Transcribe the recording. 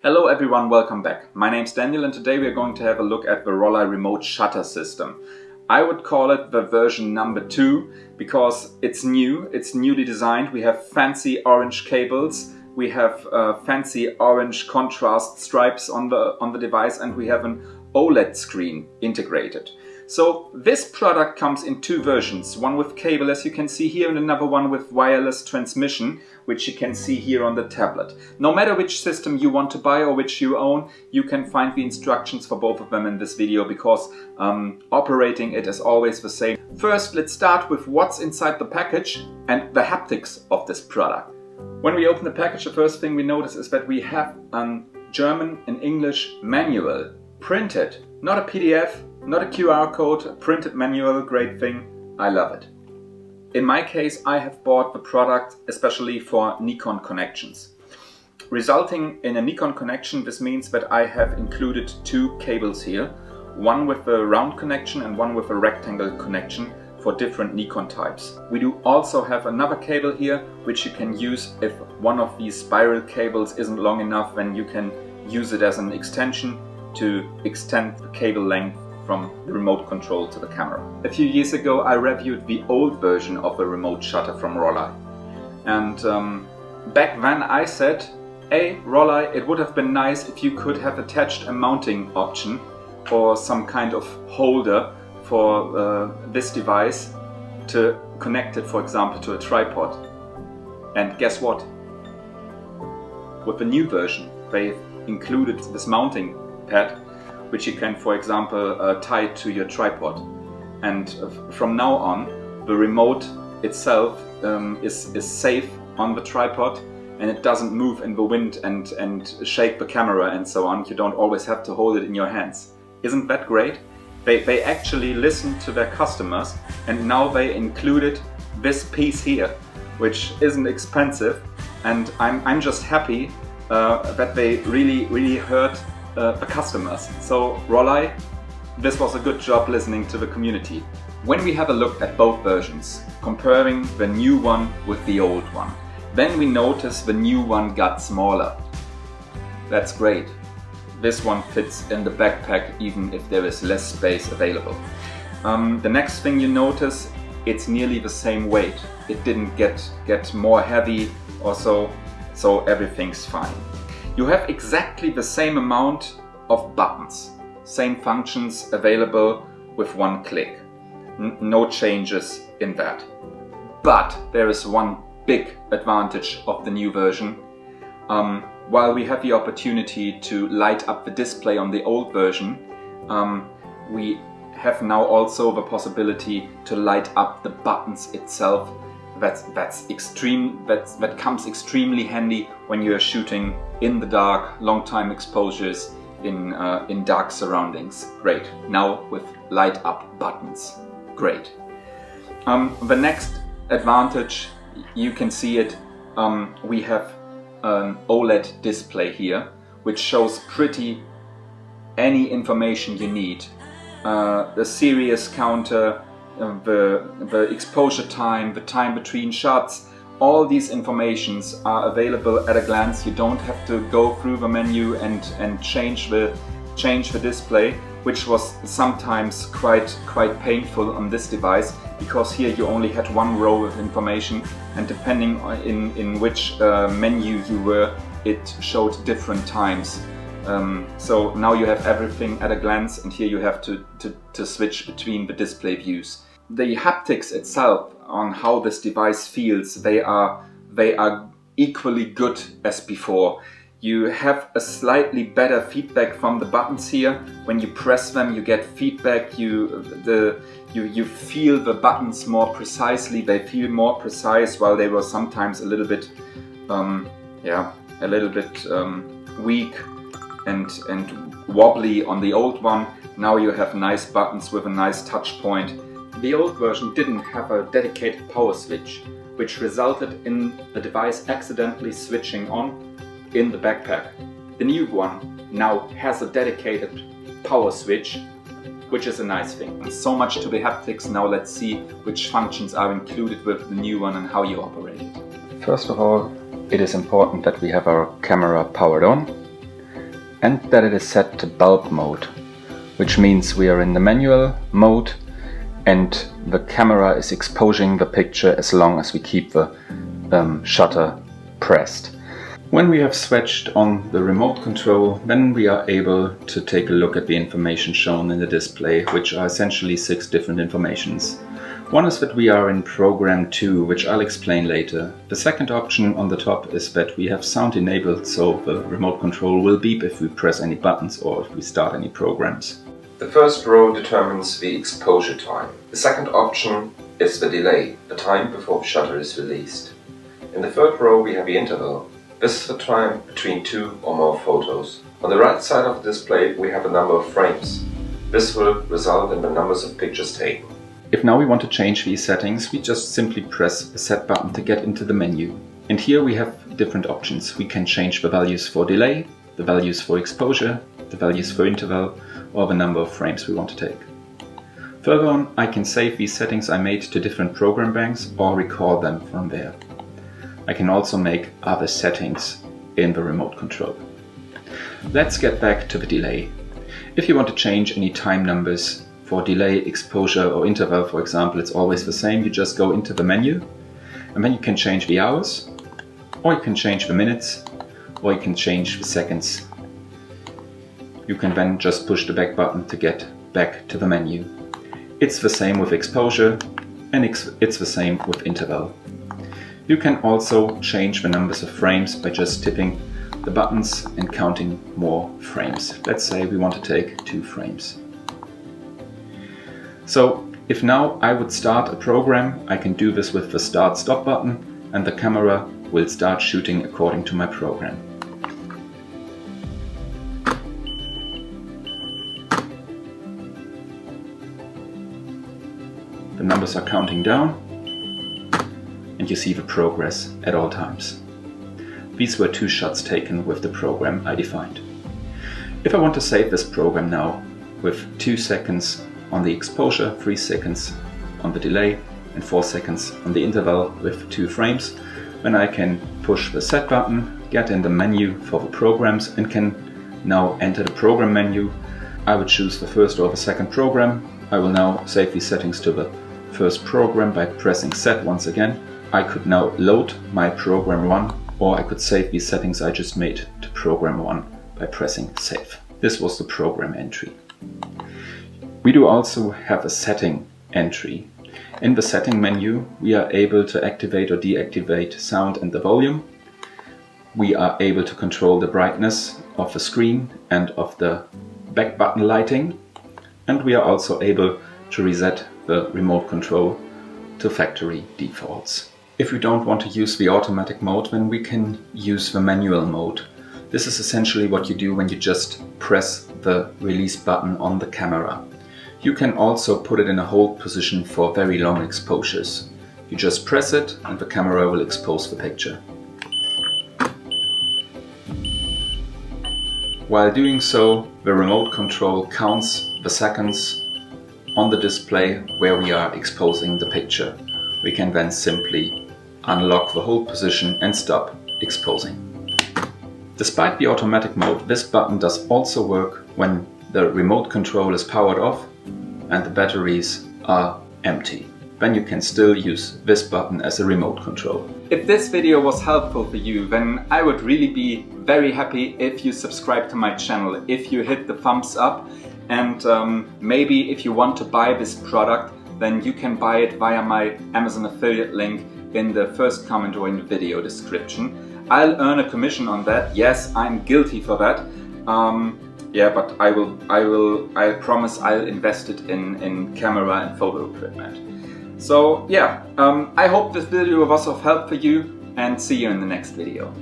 Hello everyone, welcome back. My name's Daniel and today we are going to have a look at the Rollei remote shutter system. I would call it the version number 2 because it's new, it's newly designed. We have fancy orange cables, we have fancy orange contrast stripes on the device, and we have an OLED screen integrated. So this product comes in two versions, one with cable as you can see here and another one with wireless transmission, which you can see here on the tablet. No matter which system you want to buy or which you own, you can find the instructions for both of them in this video because operating it is always the same. First, let's start with what's inside the package and the haptics of this product. When we open the package, the first thing we notice is that we have a German and English manual printed, not a PDF, not a QR code, a printed manual, great thing, I love it. In my case, I have bought the product especially for Nikon connections. Resulting in a Nikon connection, this means that I have included two cables here, one with a round connection and one with a rectangle connection for different Nikon types. We do also have another cable here, which you can use if one of these spiral cables isn't long enough, then you can use it as an extension to extend the cable length from the remote control to the camera. A few years ago I reviewed the old version of the remote shutter from Rollei, and back then I said, hey Rollei, it would have been nice if you could have attached a mounting option or some kind of holder for this device to connect it, for example, to a tripod. And guess what? With the new version they've included this mounting pad, which you can, for example, tie to your tripod. And from now on, the remote itself is safe on the tripod, and it doesn't move in the wind and shake the camera and so on. You don't always have to hold it in your hands. Isn't that great? They actually listened to their customers, and now they included this piece here, which isn't expensive, and I'm just happy that they really heard the customers. So Rollei, this was a good job listening to the community. When we have a look at both versions, comparing the new one with the old one, then we notice the new one got smaller. That's great. This one fits in the backpack even if there is less space available. The next thing you notice, it's nearly the same weight. It didn't get more heavy or so everything's fine. You have exactly the same amount of buttons, same functions available with one click. No changes in that. But there is one big advantage of the new version. While we have the opportunity to light up the display on the old version, we have now also the possibility to light up the buttons itself. That comes extremely handy when you are shooting in the dark, long time exposures in dark surroundings. Great. Now with light up buttons. Great. The next advantage, you can see it, we have an OLED display here, which shows any information you need. The series counter, the exposure time, the time between shots, all these informations are available at a glance. You don't have to go through the menu and change the display, which was sometimes quite painful on this device, because here you only had one row of information, and depending in which menu you were, it showed different times. So now you have everything at a glance, and here you have to switch between the display views. The haptics itself, on how this device feels, they are equally good as before. You have a slightly better feedback from the buttons here. When you press them, you get feedback. You feel the buttons more precisely. They feel more precise, while they were sometimes a little bit weak and wobbly on the old one. Now you have nice buttons with a nice touch point. The old version didn't have a dedicated power switch, which resulted in the device accidentally switching on in the backpack. The new one now has a dedicated power switch, which is a nice thing. So much to the haptics. Now let's see which functions are included with the new one and how you operate it. First of all, it is important that we have our camera powered on. and that it is set to bulb mode, which means we are in the manual mode and the camera is exposing the picture as long as we keep the shutter pressed. When we have switched on the remote control, then we are able to take a look at the information shown in the display, which are essentially 6 different informations. One is that we are in program 2, which I'll explain later. The second option on the top is that we have sound enabled, so the remote control will beep if we press any buttons or if we start any programs. The first row determines the exposure time. The second option is the delay, the time before the shutter is released. In the third row we have the interval. This is the time between 2 or more photos. On the right side of the display we have a number of frames. This will result in the numbers of pictures taken. If now we want to change these settings, we just simply press the set button to get into the menu. And here we have different options. We can change the values for delay, the values for exposure, the values for interval, or the number of frames we want to take. Further on, I can save these settings I made to different program banks or record them from there. I can also make other settings in the remote control. Let's get back to the delay. If you want to change any time numbers for delay, exposure or interval, for example, it's always the same. You just go into the menu and then you can change the hours, or you can change the minutes, or you can change the seconds. You can then just push the back button to get back to the menu. It's the same with exposure and it's the same with interval. You can also change the numbers of frames by just tipping the buttons and counting more frames. Let's say we want to take 2 frames. So if now I would start a program, I can do this with the start stop button and the camera will start shooting according to my program. The numbers are counting down and you see the progress at all times. These were 2 shots taken with the program I defined. If I want to save this program now with 2 seconds on the exposure, 3 seconds on the delay and 4 seconds on the interval with 2 frames, then I can push the set button, get in the menu for the programs and can now enter the program menu. I would choose the first or the second program. I will now save these settings to the first program by pressing set once again. I could now load my program 1, or I could save these settings I just made to program 1 by pressing save. This was the program entry. We do also have a setting entry. In the setting menu we are able to activate or deactivate sound and the volume. We are able to control the brightness of the screen and of the back button lighting, and we are also able to reset the remote control to factory defaults. If we don't want to use the automatic mode, then we can use the manual mode. This is essentially what you do when you just press the release button on the camera. You can also put it in a hold position for very long exposures. You just press it and the camera will expose the picture. While doing so, the remote control counts the seconds on the display where we are exposing the picture. We can then simply unlock the hold position and stop exposing. Despite the automatic mode, this button does also work when the remote control is powered off and the batteries are empty. Then you can still use this button as a remote control. If this video was helpful for you, then I would really be very happy if you subscribe to my channel, if you hit the thumbs up, and maybe if you want to buy this product, then you can buy it via my Amazon affiliate link in the first comment or in the video description. I'll earn a commission on that. Yes, I'm guilty for that. Yeah, but I promise I'll invest it in camera and photo equipment. So yeah, I hope this video was of help for you and see you in the next video.